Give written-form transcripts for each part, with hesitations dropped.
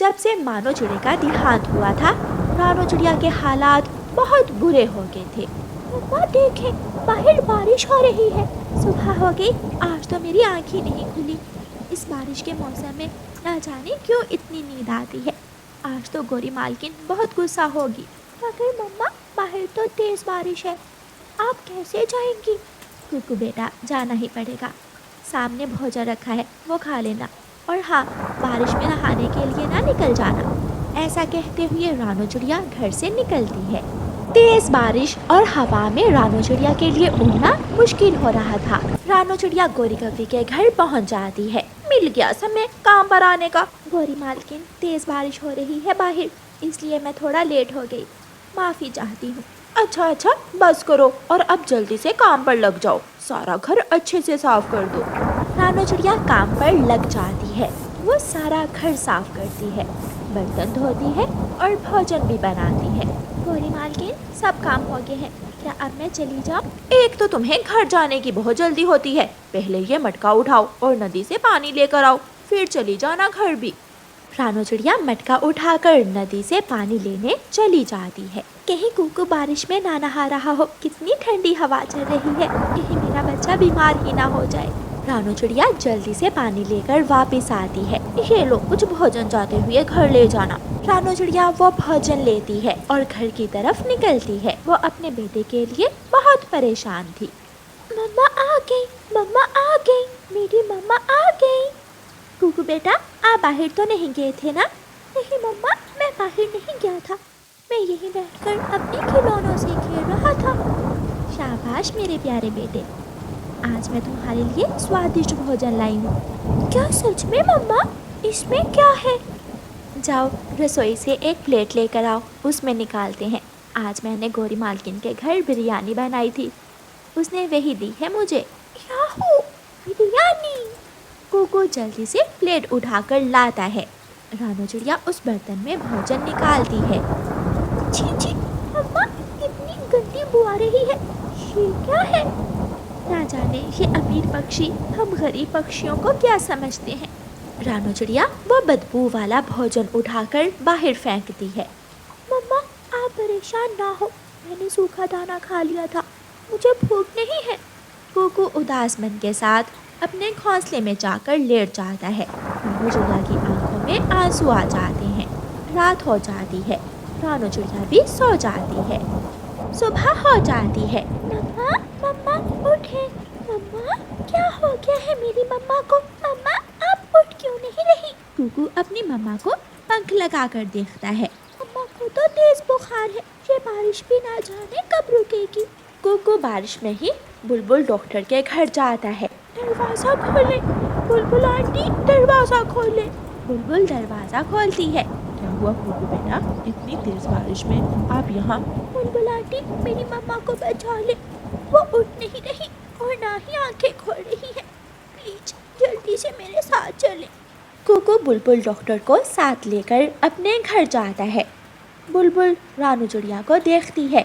जब से मानो चिड़िया का देहांत हुआ था, रानो चिड़िया के हालात बहुत बुरे हो गए थे। मम्मा देखें, बाहर बारिश हो रही है। सुबह हो गई, आज तो मेरी आँख ही नहीं खुली। इस बारिश के मौसम में ना जाने क्यों इतनी नींद आती है। आज तो गोरी मालकिन बहुत गुस्सा होगी। मगर मम्मा, बाहर तो तेज बारिश है, आप कैसे जाएंगी? कुकू बेटा, जाना ही पड़ेगा। सामने भोजन रखा है, वो खा लेना। और हाँ, बारिश में नहाने के लिए ना निकल जाना। ऐसा कहते हुए रानो चिड़िया घर से निकलती है। तेज बारिश और हवा में रानो चिड़िया के लिए उड़ना मुश्किल हो रहा था। रानो चिड़िया गोरी गौरी के घर पहुंच जाती है। मिल गया समय काम पर आने का। गोरी मालकिन, तेज बारिश हो रही है बाहर, इसलिए मैं थोड़ा लेट हो गई, माफी चाहती हूँ। अच्छा, बस करो और अब जल्दी से काम पर लग जाओ। सारा घर अच्छे से साफ कर दो। रानो चिड़िया काम पर लग जाती है। वो सारा घर साफ करती है, बर्तन धोती है और भोजन भी बनाती है। गोरी मालकिन, सब काम हो गए हैं, क्या अब मैं चली जाऊँ? एक तो तुम्हें घर जाने की बहुत जल्दी होती है, पहले ये मटका उठाओ और नदी से पानी लेकर आओ, फिर चली जाना घर भी। रानो चिड़िया मटका उठाकर नदी से पानी लेने चली जाती है। कहीं कुकू बारिश में ना नहा रहा हो, कितनी ठंडी हवा चल रही है, कहीं मेरा बच्चा बीमार ही ना हो जाए। रानो चिड़िया जल्दी से पानी लेकर वापस आती है। ये लो, कुछ भोजन जाते हुए घर ले जाना। रानो चिड़िया वो भोजन लेती है और घर की तरफ निकलती है। वो अपने बेटे के लिए बहुत परेशान थी। मम्मा आ गई, मम्मा आ गई, मेरी मम्मा आ गई। कुकू बेटा, आप बाहर तो नहीं गए थे ना? नहीं मम्मा, मैं बाहर नहीं गया था, मैं यहीं बैठकर अपने खिलौनों से खेल रहा था। शाबाश मेरे प्यारे बेटे, आज मैं तुम्हारे लिए स्वादिष्ट भोजन लाई हूँ। क्या सच में मम्मा? इसमें क्या है? जाओ, रसोई से एक प्लेट लेकर आओ, उसमें निकालते हैं। आज मैंने गोरी मालकिन के घर बिरयानी बनाई थी, उसने वही दी है मुझे। याहू, बिरयानी! कुकू जल्दी से प्लेट उठाकर लाता है। रानो चिड़िया उस बर्तन में भोजन निकालती है। छी, मम्मा, कितनी गंदी बू आ रही है, ये क्या है? ना जाने ये अमीर पक्षी हम गरीब पक्षियों को क्या समझते हैं। रानो चिड़िया वो बदबू वाला भोजन उठाकर बाहर फेंकती है। मम्मा, आप परेशान ना हो, मैंने सूखा दाना खा लिया था, मुझे भूख नहीं है। कुकू उदास मन के साथ अपने घोंसले में जाकर लेट जाता है। रानो चिड़िया की आंखों में आंसू आ जाते हैं। रात हो जाती है, रानो चिड़िया भी सो जाती है। सुबह हो जाती है। मम्मा उठे। मम्मा, क्या हो गया है मेरी मम्मा को? मम्मा, आप उठ क्यों नहीं रही? कुकू अपनी मम्मा को पंख लगाकर देखता है। मम्मा को तो तेज बुखार है, ये बारिश भी ना जाने कब रुकेगी। कुकू बारिश में ही बुलबुल डॉक्टर के घर जाता है। दरवाजा खोले, बुलबुल आंटी, दरवाजा खोले। बुलबुल दरवाजा खोलती है। क्या हुआ कुकू बेटा, इतनी तेज बारिश में आप यहाँ? बुलबुल आंटी, मेरी मम्मा को बचा ले, वो उठ नहीं रही और ना ही आंखें खोल रही है, प्लीज जल्दी से मेरे साथ चले। कुकू बुलबुल डॉक्टर को साथ लेकर अपने घर जाता है। बुलबुल रानो चिड़िया को देखती है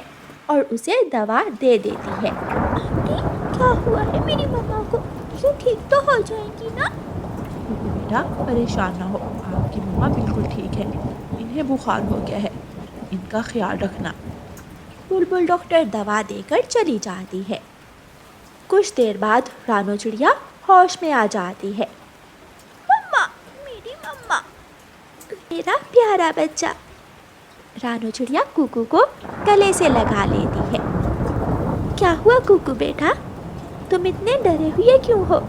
और उसे दवा दे देती है। आंटी, क्या हुआ है मेरी मम्मा को? ये ठीक तो हो जाएंगी ना? कुकू बेटा, परेशान ना हो, आपकी मम्मा बिल्कुल ठीक है, इन्हें बुखार हो गया है, इनका ख्याल रखना। बुलबुल डॉक्टर दवा देकर चली जाती है। कुछ देर बाद रानो चिड़िया होश में आ जाती है। मम्मा, मेरी मम्मा, मेरा प्यारा बच्चा। रानो चिड़िया कुकू को गले से लगा लेती है। क्या हुआ कुकू बेटा, तुम इतने डरे हुए क्यों हो?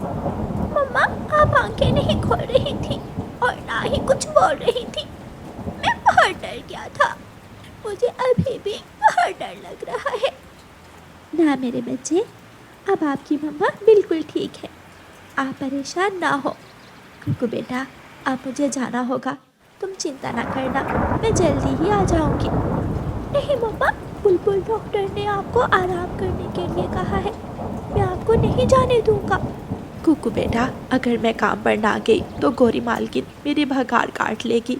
मम्मा, आप आंखें नहीं खोल रही थी और ना ही कुछ बोल रही थी, मैं बहुत डर गया था, मुझे अभी भी बहुत डर लग रहा है। ना मेरे बच्चे, अब आपकी मम्मा बिल्कुल ठीक है, आप परेशान ना हो। कुकू बेटा, अब मुझे जाना होगा, तुम चिंता ना करना, मैं जल्दी ही आ जाऊंगी। नहीं मम्मा, बुलबुल डॉक्टर ने आपको आराम करने के लिए कहा है, मैं आपको नहीं जाने दूंगा। कुकू बेटा, अगर मैं काम पर ना गई तो गोरी मालकिन मेरी भगाड़ काट लेगी,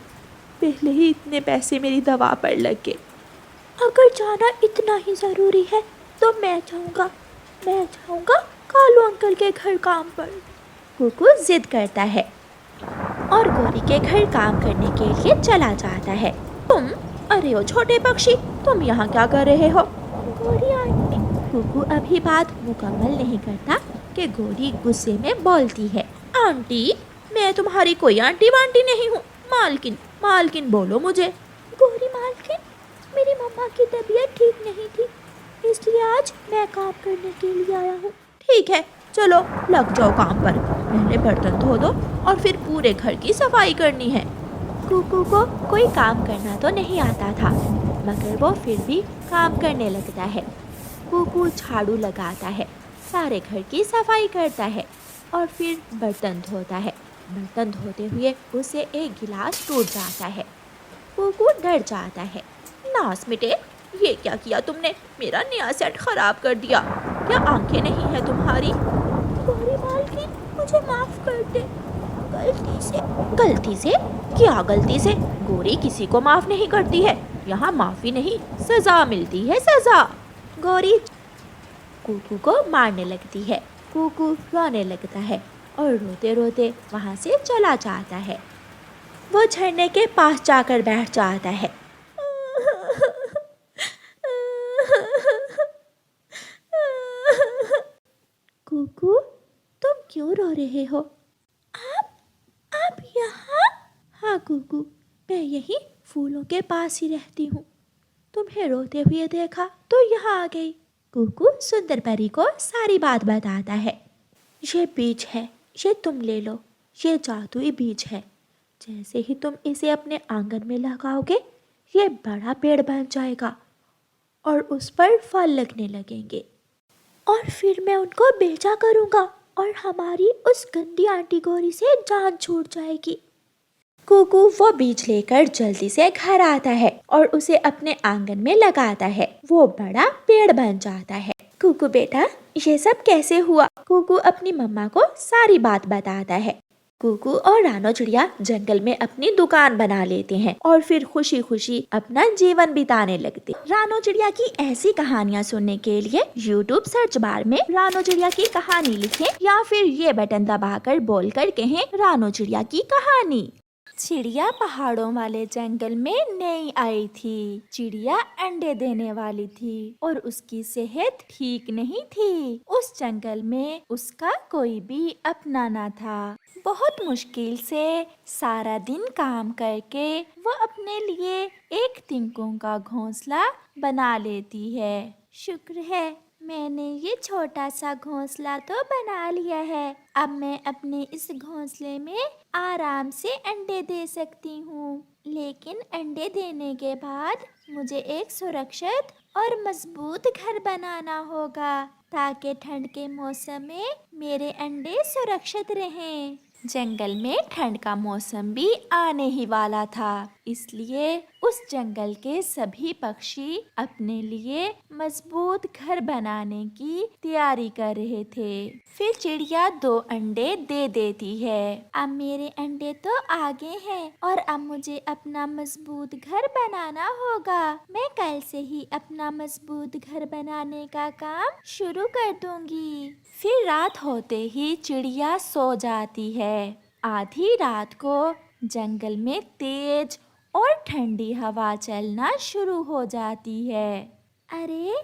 पहले ही इतने पैसे मेरी दवा पर लग गए। अगर जाना इतना ही ज़रूरी है तो मैं जाऊंगा कालू अंकल के घर काम पर। कुकू जिद करता है। और गोरी के घर काम करने के लिए चला जाता है। तुम, अरे ओ छोटे पक्षी, तुम यहाँ क्या कर रहे हो? गोरी आंटी। कुकू अभी बात मुकम्मल नहीं करता कि गोरी गुस्से में बोलती है, आंटी, मैं तुम्हारी कोई आंटी वांटी नहीं हूँ। मालकिन, मालकिन बोलो मुझे। गोरी मालकिन, मेरी मम्मा की तबीयत ठीक नहीं थी, इसलिए आज मैं काम करने के लिए आया हूँ। ठीक है, चलो लग जाओ काम पर। पहले बर्तन धो दो और फिर पूरे घर की सफाई करनी है। कुकू को कोई काम करना तो नहीं आता था, मगर वो फिर भी काम करने लगता है। कुकू झाड़ू लगाता है, सारे घर की सफाई करता है और फिर बर्तन धोता है। बर्तन धोते हुए उसे एक गिलास टूट जाता है। कुकू डर जाता है, नास मिटे, ये क्या किया तुमने? मेरा नया सेट खराब कर दिया। क्या आंखें नहीं है तुम्हारी? गोरी मालकिन, मुझे माफ कर दे, गलती से। गलती से? क्या गलती से? गोरी किसी को माफ नहीं करती है, यहाँ माफी नहीं, सजा मिलती है, सजा। गोरी कुकू को मारने लगती है। कुकू रोने लगता है और रोते रोते वहाँ से चला जाता है। वो झरने के पास जाकर बैठ जाता है। कुकू, तुम क्यों रो रहे हो? आप यहाँ? हाँ कुकू, मैं यहीं फूलों के पास ही रहती हूँ। तुम्हें रोते हुए देखा तो यहाँ आ गई। कुकू सुंदर परी को सारी बात बताता है। ये बीज है, ये तुम ले लो, ये जादुई बीज है। जैसे ही तुम इसे अपने आंगन में लगाओगे, ये बड़ा पेड़ बन जाएगा और उस पर फल लगने लगेंगे और फिर मैं उनको बेचा करूँगा और हमारी उस गंदी आंटी गोरी से जान छूट जाएगी। कुकू वो बीज लेकर जल्दी से घर आता है और उसे अपने आंगन में लगाता है। वो बड़ा पेड़ बन जाता है। कुकू बेटा, ये सब कैसे हुआ? कुकू अपनी मम्मा को सारी बात बताता है। कुकू और रानो चिड़िया जंगल में अपनी दुकान बना लेते हैं और फिर खुशी खुशी अपना जीवन बिताने लगते। रानो चिड़िया की ऐसी कहानियाँ सुनने के लिए YouTube सर्च बार में रानो चिड़िया की कहानी लिखें या फिर ये बटन दबाकर बोलकर कहें रानो चिड़िया की कहानी। चिड़िया पहाड़ों वाले जंगल में नई आई थी। चिड़िया अंडे देने वाली थी और उसकी सेहत ठीक नहीं थी। उस जंगल में उसका कोई भी अपना न था। बहुत मुश्किल से सारा दिन काम करके वो अपने लिए एक तिनकों का घोंसला बना लेती है। शुक्र है मैंने ये छोटा सा घोंसला तो बना लिया है। अब मैं अपने इस घोंसले में आराम से अंडे दे सकती हूँ। लेकिन अंडे देने के बाद मुझे एक सुरक्षित और मजबूत घर बनाना होगा ताकि ठंड के मौसम में मेरे अंडे सुरक्षित रहें। जंगल में ठंड का मौसम भी आने ही वाला था, इसलिए उस जंगल के सभी पक्षी अपने लिए मजबूत घर बनाने की तैयारी कर रहे थे। फिर चिड़िया 2 अंडे दे देती है। अब मेरे अंडे तो आगे हैं और अब मुझे अपना मजबूत घर बनाना होगा। मैं कल से ही अपना मजबूत घर बनाने का काम शुरू कर दूंगी। फिर रात होते ही चिड़िया सो जाती है। आधी रात को जंगल में तेज और ठंडी हवा चलना शुरू हो जाती है। अरे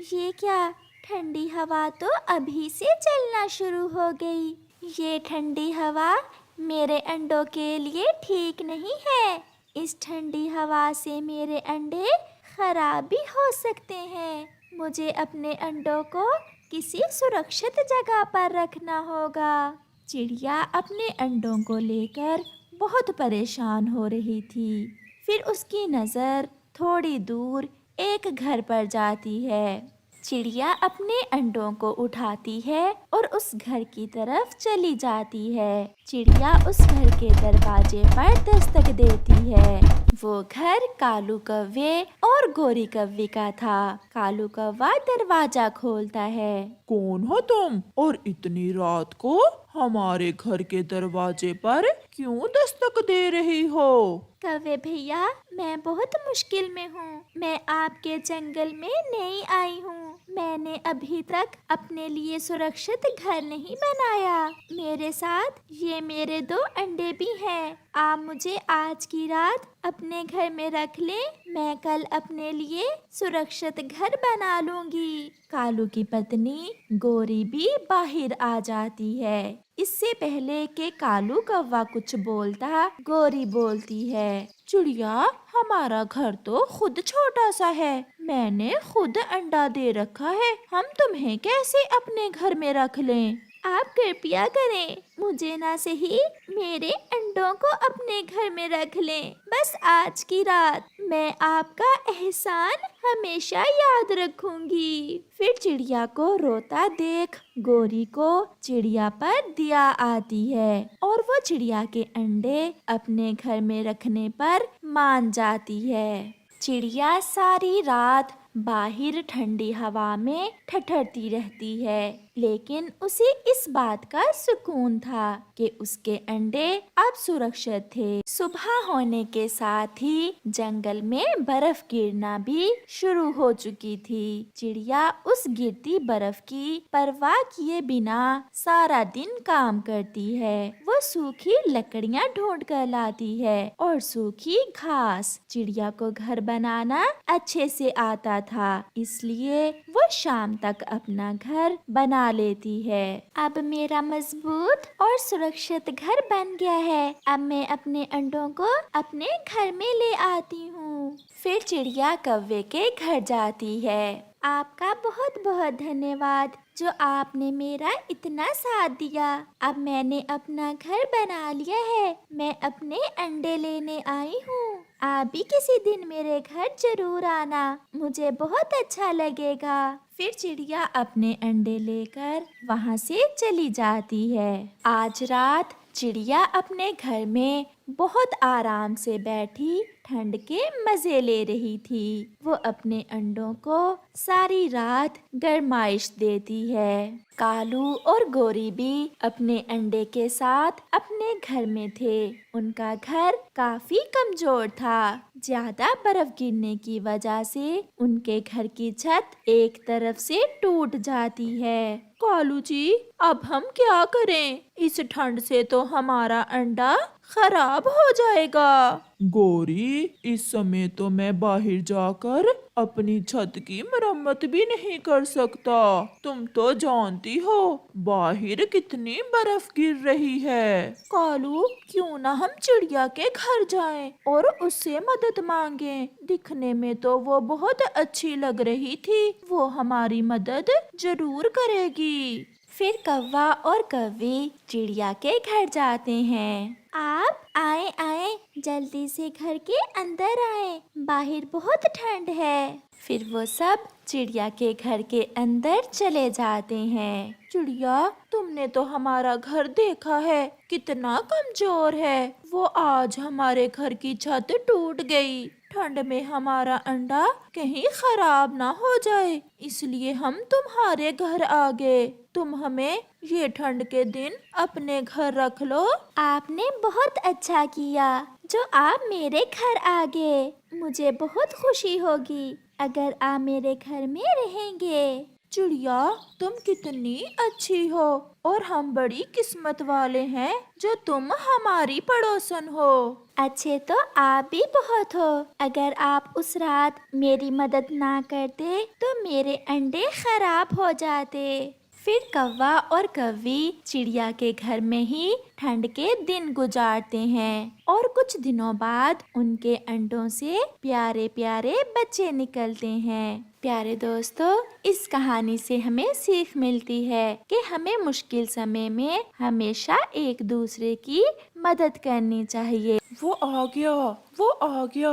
ये क्या, ठंडी हवा तो अभी से चलना शुरू हो गई। ये ठंडी हवा मेरे अंडों के लिए ठीक नहीं है। इस ठंडी हवा से मेरे अंडे खराब भी हो सकते हैं। मुझे अपने अंडों को किसी सुरक्षित जगह पर रखना होगा। चिड़िया अपने अंडों को लेकर बहुत परेशान हो रही थी। फिर उसकी नज़र थोड़ी दूर एक घर पर जाती है। चिड़िया अपने अंडों को उठाती है और उस घर की तरफ चली जाती है। चिड़िया उस घर के दरवाजे पर दस्तक देती है। वो घर कालू कौवे और गोरी कौवे का था। कालू कौवा दरवाजा खोलता है। कौन हो तुम और इतनी रात को हमारे घर के दरवाजे पर क्यों दस्तक दे रही हो? कौवे भैया, मैं बहुत मुश्किल में हूँ। मैं आपके जंगल में नई आई हूँ। मैंने अभी तक अपने लिए सुरक्षित घर नहीं बनाया। मेरे साथ ये मेरे 2 अंडे भी हैं। आप मुझे आज की रात अपने घर में रख लें, मैं कल अपने लिए सुरक्षित घर बना लूंगी। कालू की पत्नी गोरी भी बाहर आ जाती है। इससे पहले कि कालू कौवा कुछ बोलता, गोरी बोलती है, चिड़िया, हमारा घर तो खुद छोटा सा है, मैंने खुद अंडा दे रखा है, हम तुम्हें कैसे अपने घर में रख लें? आप कृपया करें, मुझे ना सही मेरे अंडों को अपने घर में रख लें, बस आज की रात। मैं आपका एहसान हमेशा याद रखूंगी। फिर चिड़िया को रोता देख गोरी को चिड़िया पर दया आती है और वो चिड़िया के अंडे अपने घर में रखने पर मान जाती है। चिड़िया सारी रात बाहर ठंडी हवा में ठठरती रहती है, लेकिन उसे इस बात का सुकून था कि उसके अंडे अब सुरक्षित थे। सुबह होने के साथ ही जंगल में बर्फ गिरना भी शुरू हो चुकी थी। चिड़िया उस गिरती बर्फ की परवाह किए बिना सारा दिन काम करती है। वो सूखी लकड़ियाँ ढूंढ कर लाती है और सूखी घास। चिड़िया को घर बनाना अच्छे से आता था, इसलिए वो शाम तक अपना घर बना लेती है। अब मेरा मजबूत और सुरक्षित घर बन गया है। अब मैं अपने अंडों को अपने घर में ले आती हूँ। फिर चिड़िया कौवे के घर जाती है। आपका बहुत बहुत धन्यवाद जो आपने मेरा इतना साथ दिया। अब मैंने अपना घर बना लिया है, मैं अपने अंडे लेने आई हूँ। आप भी किसी दिन मेरे घर जरूर आना, मुझे बहुत अच्छा लगेगा। फिर चिड़िया अपने अंडे लेकर वहाँ से चली जाती है। आज रात चिड़िया अपने घर में बहुत आराम से बैठी ठंड के मजे ले रही थी। वो अपने अंडों को सारी रात गर्माइश देती है। कालू और गोरी भी अपने अंडे के साथ अपने घर में थे। उनका घर काफी कमजोर था। ज्यादा बर्फ गिरने की वजह से उनके घर की छत एक तरफ से टूट जाती है। कालू जी, अब हम क्या करें? इस ठंड से तो हमारा अंडा खराब हो जाएगा। गोरी, इस समय तो मैं बाहर जाकर अपनी छत की मरम्मत भी नहीं कर सकता। तुम तो जानती हो बाहर कितनी बर्फ गिर रही है। कालू, क्यों ना हम चिड़िया के घर जाएं और उससे मदद मांगें। दिखने में तो वो बहुत अच्छी लग रही थी, वो हमारी मदद जरूर करेगी। फिर कौवा और कौवी चिड़िया के घर जाते हैं। आप आए आए, जल्दी से घर के अंदर आए, बाहर बहुत ठंड है। फिर वो सब चिड़िया के घर के अंदर चले जाते हैं। चिड़िया, तुमने तो हमारा घर देखा है, कितना कमजोर है। वो आज हमारे घर की छत टूट गई। ठंड में हमारा अंडा कहीं खराब ना हो जाए, इसलिए हम तुम्हारे घर आ गए। तुम हमें ये ठंड के दिन अपने घर रख लो। आपने बहुत अच्छा किया जो आप मेरे घर आ गए। मुझे बहुत खुशी होगी अगर आप मेरे घर में रहेंगे। चिड़िया, तुम कितनी अच्छी हो और हम बड़ी किस्मत वाले हैं जो तुम हमारी पड़ोसन हो। अच्छे तो आप भी बहुत हो। अगर आप उस रात मेरी मदद ना करते तो मेरे अंडे खराब हो जाते। फिर कौवा और कौवी चिड़िया के घर में ही ठंड के दिन गुजारते हैं और कुछ दिनों बाद उनके अंडों से प्यारे प्यारे बच्चे निकलते हैं। प्यारे दोस्तों, इस कहानी से हमें सीख मिलती है कि हमें मुश्किल समय में हमेशा एक दूसरे की मदद करनी चाहिए। वो आ गया, वो आ गया,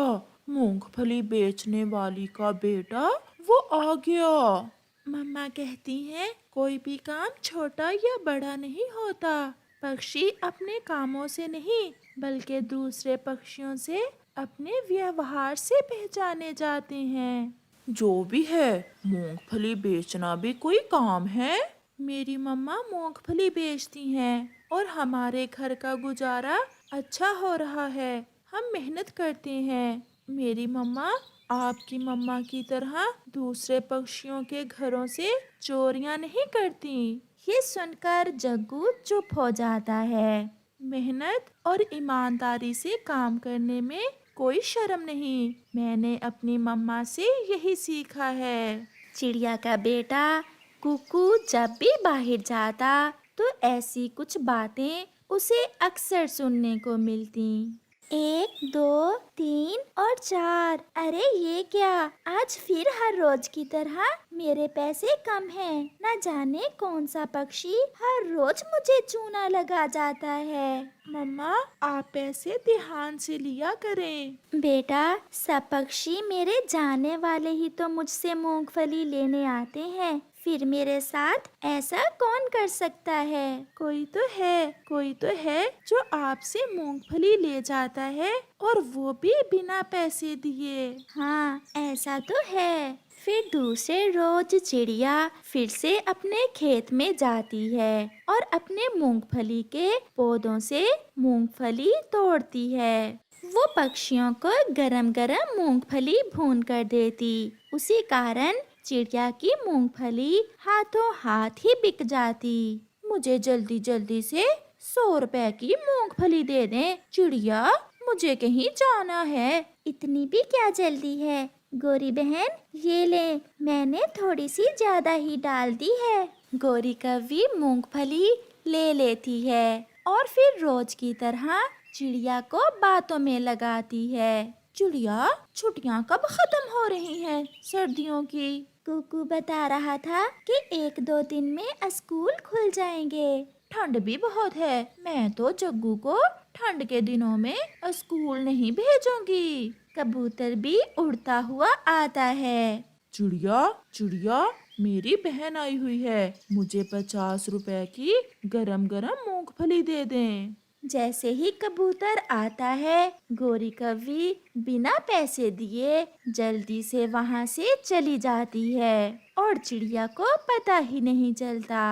मूंगफली बेचने वाली का बेटा वो आ गया। मम्मा कहती हैं कोई भी काम छोटा या बड़ा नहीं होता। पक्षी अपने कामों से नहीं बल्कि दूसरे पक्षियों से अपने व्यवहार से पहचाने जाते हैं। जो भी है, मूंगफली बेचना भी कोई काम है। मेरी मम्मा मूंगफली बेचती हैं और हमारे घर का गुजारा अच्छा हो रहा है। हम मेहनत करते हैं। मेरी मम्मा आपकी मम्मा की तरह दूसरे पक्षियों के घरों से चोरियां नहीं करती। ये सुनकर जग्गू चुप हो जाता है। मेहनत और ईमानदारी से काम करने में कोई शर्म नहीं। मैंने अपनी मम्मा से यही सीखा है। चिड़िया का बेटा कुकू जब भी बाहर जाता तो ऐसी कुछ बातें उसे अक्सर सुनने को मिलती। 1, 2, 3 और 4। अरे ये क्या, आज फिर हर रोज की तरह मेरे पैसे कम हैं। न जाने कौन सा पक्षी हर रोज मुझे चूना लगा जाता है। मम्मा, आप पैसे ध्यान से लिया करें। बेटा, सब पक्षी मेरे जाने वाले ही तो मुझसे मूंगफली लेने आते हैं, फिर मेरे साथ ऐसा कौन कर सकता है? कोई तो है जो आपसे मूंगफली ले जाता है, और वो भी बिना पैसे दिए। हाँ, ऐसा तो है। फिर दूसरे रोज चिड़िया फिर से अपने खेत में जाती है और अपने मूंगफली के पौधों से मूंगफली तोड़ती है। वो पक्षियों को गरम गरम मूंगफली भून कर देती। उसी कारण चिड़िया की मूंगफली हाथों हाथ ही बिक जाती। मुझे जल्दी जल्दी से 100 रुपए की मूंगफली दे दें चिड़िया, मुझे कहीं जाना है। इतनी भी क्या जल्दी है गोरी बहन, ये ले, मैंने थोड़ी सी ज्यादा ही डाल दी है। गोरी कव्वी मूंगफली ले लेती है और फिर रोज की तरह चिड़िया को बातों में लगाती है। चिड़िया, छुट्टियाँ कब खत्म हो रही हैं सर्दियों की? कुकू बता रहा था कि 1-2 दिन में स्कूल खुल जाएंगे। ठंड भी बहुत है, मैं तो जग्गू को ठंड के दिनों में स्कूल नहीं भेजूंगी। कबूतर भी उड़ता हुआ आता है। चिड़िया, मेरी बहन आई हुई है, मुझे 50 रुपए की गरम गरम मूंगफली दे दें। जैसे ही कबूतर आता है, गोरी कव्वी बिना पैसे दिए जल्दी से वहाँ से चली जाती है और चिड़िया को पता ही नहीं चलता।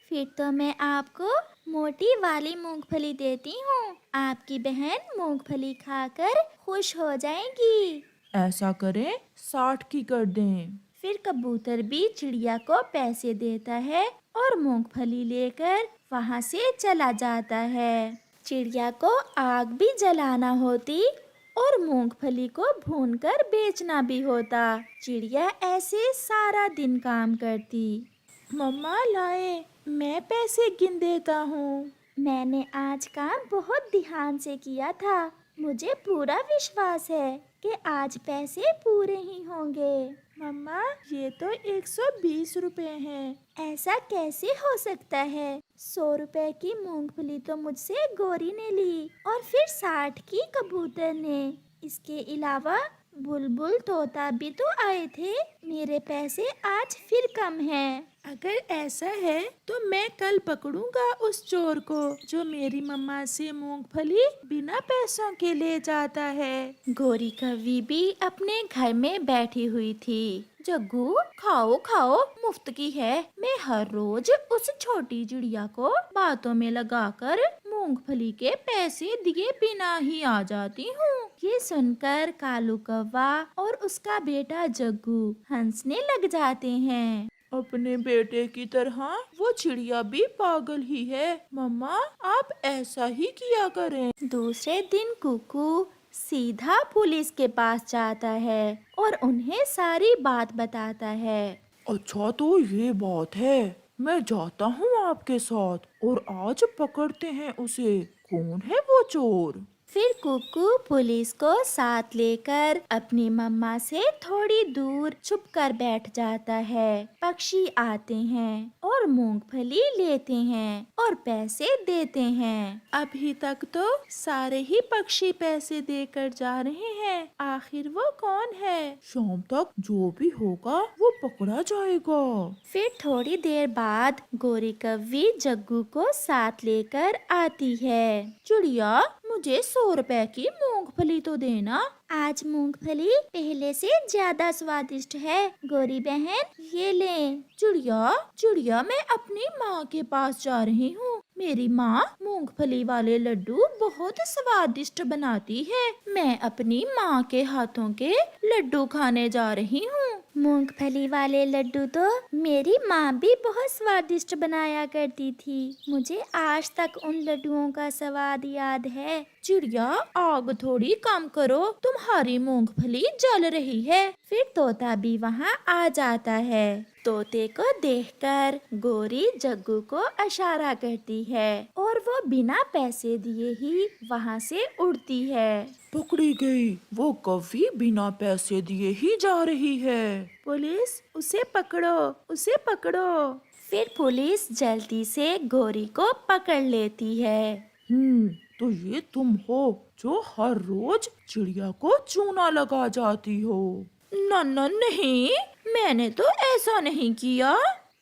फिर तो मैं आपको मोटी वाली मूंगफली देती हूँ, आपकी बहन मूंगफली खाकर खुश हो जाएगी। ऐसा करें, 60 की कर दें। फिर कबूतर भी चिड़िया को पैसे देता है और मूंगफली लेकर वहाँ से चला जाता है। चिड़िया को आग भी जलाना होती और मूंगफली को भूनकर बेचना भी होता। चिड़िया ऐसे सारा दिन काम करती। मम्मा लाए, मैं पैसे गिन देता हूँ। मैंने आज काम बहुत ध्यान से किया था, मुझे पूरा विश्वास है कि आज पैसे पूरे ही होंगे। मम्मा, ये तो 120 रुपए हैं। ऐसा कैसे हो सकता है? 100 रुपए की मूंगफली तो मुझसे गोरी ने ली और फिर 60 की कबूतर ने। इसके अलावा बुलबुल तोता भी तो आए थे। मेरे पैसे आज फिर कम हैं। अगर ऐसा है तो मैं कल पकड़ूंगा उस चोर को जो मेरी मम्मा से मूंगफली बिना पैसों के ले जाता है। गोरी कव्वी भी अपने घर में बैठी हुई थी। जग्गू, खाओ खाओ, मुफ्त की है। मैं हर रोज उस छोटी चिड़िया को बातों में लगाकर मूंगफली के पैसे दिए बिना ही आ जाती हूँ। ये सुनकर कालू कौवा और उसका बेटा जग्गू हंसने लग जाते हैं। अपने बेटे की तरह वो चिड़िया भी पागल ही है। मम्मा, आप ऐसा ही किया करें। दूसरे दिन कुकू सीधा पुलिस के पास जाता है और उन्हें सारी बात बताता है। अच्छा, तो ये बात है, मैं जाता हूँ आपके साथ और आज पकड़ते हैं उसे। कौन है वो चोर? फिर कुकू पुलिस को साथ लेकर अपनी मम्मा से थोड़ी दूर छुपकर बैठ जाता है। पक्षी आते हैं और मूंगफली लेते हैं और पैसे देते हैं। अभी तक तो सारे ही पक्षी पैसे देकर जा रहे हैं, आखिर वो कौन है? शाम तक जो भी होगा वो पकड़ा जाएगा। फिर थोड़ी देर बाद गोरी कव्वी जग्गू को साथ लेकर आती है। चिड़िया, मुझे 100 रुपए की मूंगफली तो देना। आज मूंगफली पहले से ज्यादा स्वादिष्ट है गोरी बहन, ये ले। चिड़िया, मैं अपनी माँ के पास जा रही हूँ, मेरी माँ मूंगफली वाले लड्डू बहुत स्वादिष्ट बनाती है। मैं अपनी माँ के हाथों के लड्डू खाने जा रही हूँ। मूंगफली वाले लड्डू तो मेरी माँ भी बहुत स्वादिष्ट बनाया करती थी। मुझे आज तक उन लड्डुओं का स्वाद याद है। चिड़िया, आग थोड़ी कम करो, तुम्हारी मूंगफली जल रही है। फिर तोता भी वहाँ आ जाता है। तोते को देखकर गोरी जग्गू को इशारा करती है और वो बिना पैसे दिए ही वहाँ से उड़ती है। पकड़ी गई, वो कौवी बिना पैसे दिए ही जा रही है। पुलिस, उसे पकड़ो, उसे पकड़ो। फिर पुलिस जल्दी से गोरी को पकड़ लेती है। तो ये तुम हो जो हर रोज चिड़िया को चूना लगा जाती हो? नहीं, मैंने तो ऐसा नहीं किया।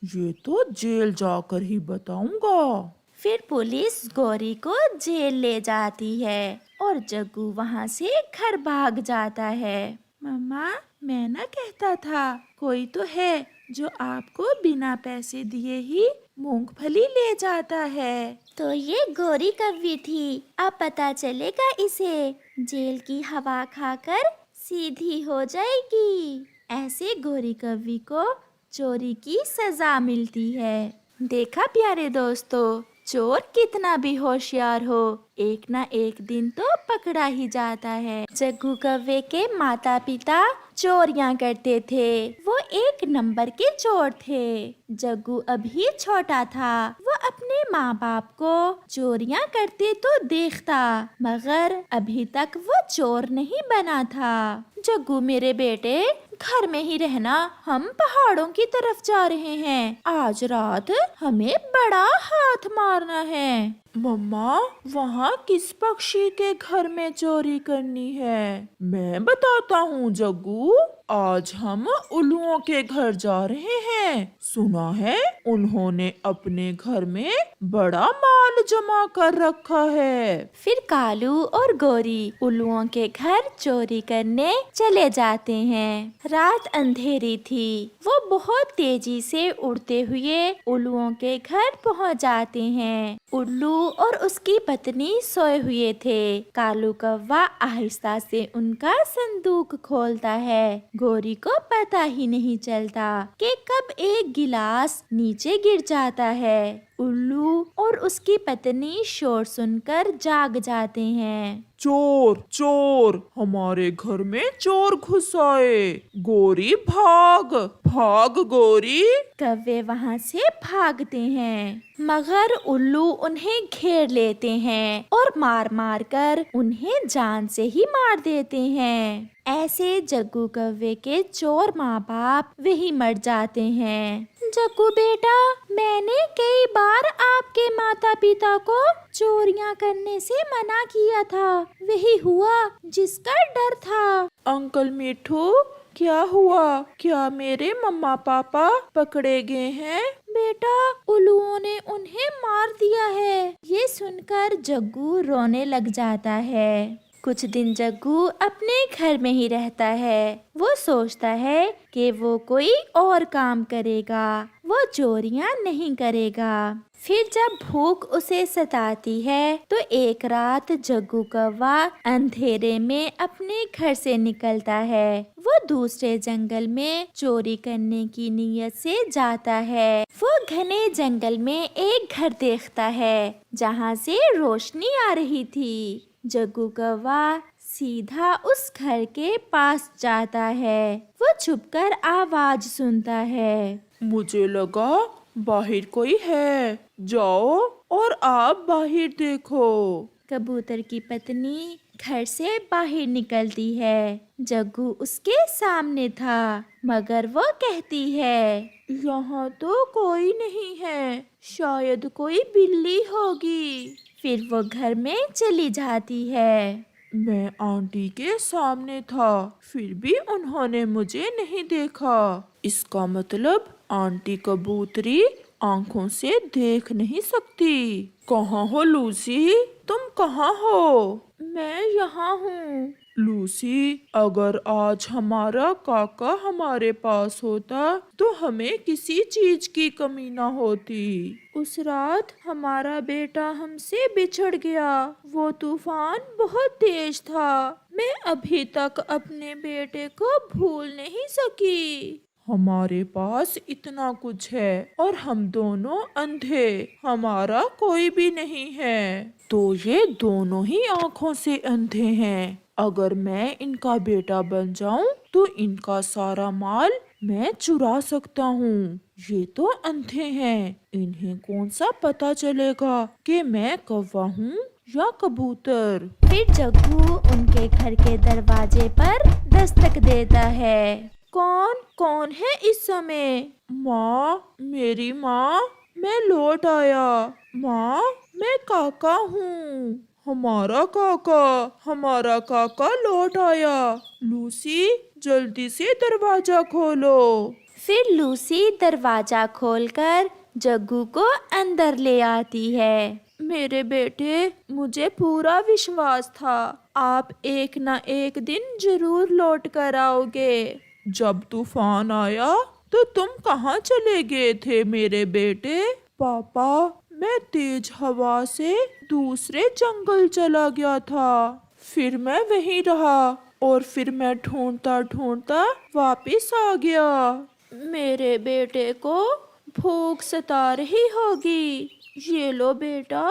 ये तो जेल जाकर ही बताऊंगा। फिर पुलिस गोरी को जेल ले जाती है और जग्गू वहाँ से घर भाग जाता है। मम्मा, मैं ना कहता था, कोई तो है जो आपको बिना पैसे दिए ही मूंगफली ले जाता है। तो ये गोरी कौवी थी। अब पता चलेगा इसे। जेल की हवा खाकर सीधी हो जाएगी। ऐसे गोरी कौवी को चोरी की सजा मिलती है। देखा प्यारे दोस्तों, चोर कितना भी होशियार हो, एक ना एक दिन तो पकड़ा ही जाता है। जग्गू कौवे के माता पिता चोरियां करते थे। वो एक नंबर के चोर थे। जग्गू अभी छोटा था। वो अपने माँ बाप को चोरियां करते तो देखता, मगर अभी तक वो चोर नहीं बना था। जग्गू मेरे बेटे, घर में ही रहना, हम पहाड़ों की तरफ जा रहे हैं। आज रात हमें बड़ा हाथ मारना है। मम्मा, वहाँ किस पक्षी के घर में चोरी करनी है? मैं बताता हूँ जग्गू। आज हम उल्लुओं के घर जा रहे हैं। सुना है उन्होंने अपने घर में बड़ा माल जमा कर रखा है। फिर कालू और गोरी उल्लुओं के घर चोरी करने चले जाते हैं। रात अंधेरी थी। वो बहुत तेजी से उड़ते हुए उल्लुओं के घर पहुंच जाते हैं। उल्लू और उसकी पत्नी सोए हुए थे। कालू कौवा आहिस्ता से उनका संदूक खोलता है। गोरी को पता ही नहीं चलता कि कब एक गिलास नीचे गिर जाता है। उल्लू और उसकी पत्नी शोर सुनकर जाग जाते हैं। चोर, चोर, हमारे घर में चोर घुस आए। गोरी भाग, भाग गोरी। कौवे वहाँ से भागते हैं, मगर उल्लू उन्हें घेर लेते हैं और मार मार कर उन्हें जान से ही मार देते हैं। ऐसे जग्गू कौवे के चोर माँ बाप वही मर जाते हैं। जग्गू बेटा, मैंने कई बार आपके माता पिता को चोरियां करने से मना किया था। वही हुआ जिसका डर था। अंकल मिठू, क्या हुआ? क्या मेरे मम्मा पापा पकड़े गए हैं? बेटा, उल्लुओं ने उन्हें मार दिया है। ये सुनकर जग्गू रोने लग जाता है। कुछ दिन जग्गू अपने घर में ही रहता है। वो सोचता है कि वो कोई और काम करेगा, वो चोरियां नहीं करेगा। फिर जब भूख उसे सताती है तो एक रात जग्गू कौवा अंधेरे में अपने घर से निकलता है। वो दूसरे जंगल में चोरी करने की नीयत से जाता है। वो घने जंगल में एक घर देखता है जहाँ से रोशनी आ रही थी। जग्गू कौवा सीधा उस घर के पास जाता है। वो छुपकर आवाज सुनता है। मुझे लगा बाहर कोई है। जाओ और आप बाहर देखो। कबूतर की पत्नी घर से बाहर निकलती है। जग्गू उसके सामने था, मगर वो कहती है, यहाँ तो कोई नहीं है, शायद कोई बिल्ली होगी। फिर वो घर में चली जाती है। मैं आंटी के सामने था, फिर भी उन्होंने मुझे नहीं देखा। इसका मतलब आंटी कबूतरी आंखों से देख नहीं सकती। कहाँ हो लूसी? तुम कहाँ हो? मैं यहाँ हूँ। लूसी, अगर आज हमारा काका हमारे पास होता तो हमें किसी चीज की कमी ना होती। उस रात हमारा बेटा हमसे बिछड़ गया। वो तूफान बहुत तेज था। मैं अभी तक अपने बेटे को भूल नहीं सकी। हमारे पास इतना कुछ है और हम दोनों अंधे, हमारा कोई भी नहीं है। तो ये दोनों ही आंखों से अंधे हैं। अगर मैं इनका बेटा बन जाऊं तो इनका सारा माल मैं चुरा सकता हूँ। ये तो अंधे हैं, इन्हें कौन सा पता चलेगा कि मैं कौवा हूँ या कबूतर। फिर जग्गू उनके घर के दरवाजे पर दस्तक देता है। कौन कौन है इस समय? माँ, मेरी माँ, मैं लौट आया। माँ, मैं काका हूँ। हमारा काका लौट आया। लूसी, जल्दी से दरवाजा खोलो। फिर लूसी दरवाजा खोलकर जग्गू को अंदर ले आती है। मेरे बेटे, मुझे पूरा विश्वास था आप एक न एक दिन जरूर लौट कर आओगे। जब तूफान आया तो तुम कहाँ चले गए थे मेरे बेटे? पापा, मैं तेज हवा से दूसरे जंगल चला गया था। फिर मैं वहीं रहा और फिर मैं ढूंढता ढूंढता वापस आ गया। मेरे बेटे को भूख सता रही होगी। ये लो बेटा,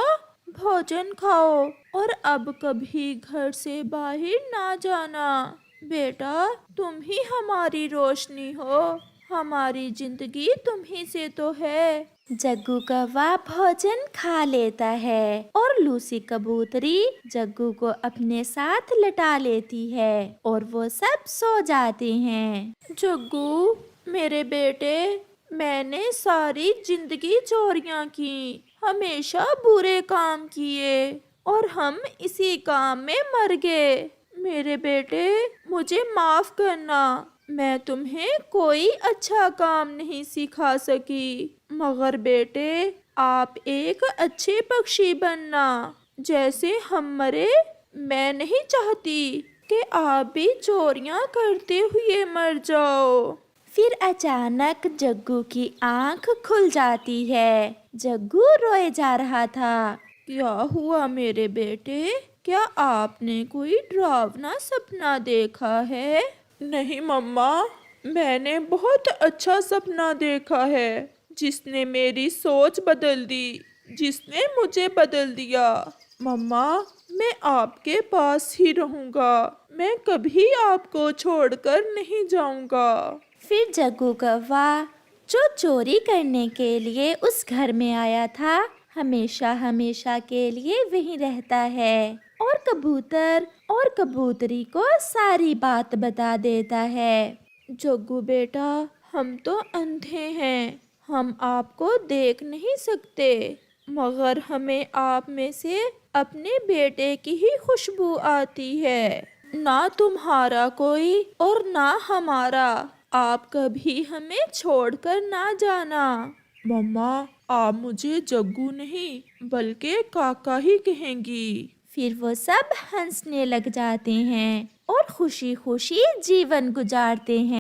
भोजन खाओ और अब कभी घर से बाहर ना जाना। बेटा, तुम ही हमारी रोशनी हो। हमारी जिंदगी तुम ही से तो है। जग्गू कौवा भोजन खा लेता है और लूसी कबूतरी जग्गू को अपने साथ लटा लेती है और वो सब सो जाते हैं। जग्गू, मेरे बेटे, मैंने सारी जिंदगी चोरियां की, हमेशा बुरे काम किए और हम इसी काम में मर गए। मेरे बेटे, मुझे माफ करना। मैं तुम्हें कोई अच्छा काम नहीं सिखा सकी, मगर बेटे, आप एक अच्छे पक्षी बनना। जैसे हम मरे, मैं नहीं चाहती कि आप भी चोरियां करते हुए मर जाओ। फिर अचानक जग्गू की आंख खुल जाती है। जग्गू रोए जा रहा था। क्या हुआ मेरे बेटे? क्या आपने कोई डरावना सपना देखा है? नहीं मम्मा, मैंने बहुत अच्छा सपना देखा है जिसने मेरी सोच बदल दी, जिसने मुझे बदल दिया। मम्मा, मैं आपके पास ही रहूंगा, मैं कभी आपको छोड़कर नहीं जाऊंगा। फिर जग्गू कौवा जो चोरी करने के लिए उस घर में आया था, हमेशा हमेशा के लिए वहीं रहता है और कबूतर और कबूतरी को सारी बात बता देता है। जग्गू बेटा, हम तो अंधे हैं, हम आपको देख नहीं सकते, मगर हमें आप में से अपने बेटे की ही खुशबू आती है। ना तुम्हारा कोई और ना हमारा। आप कभी हमें छोड़कर ना जाना। मम्मा, आप मुझे जग्गू नहीं बल्कि काका ही कहेंगी। फिर वो सब हंसने लग जाते हैं और खुशी खुशी जीवन गुजारते हैं।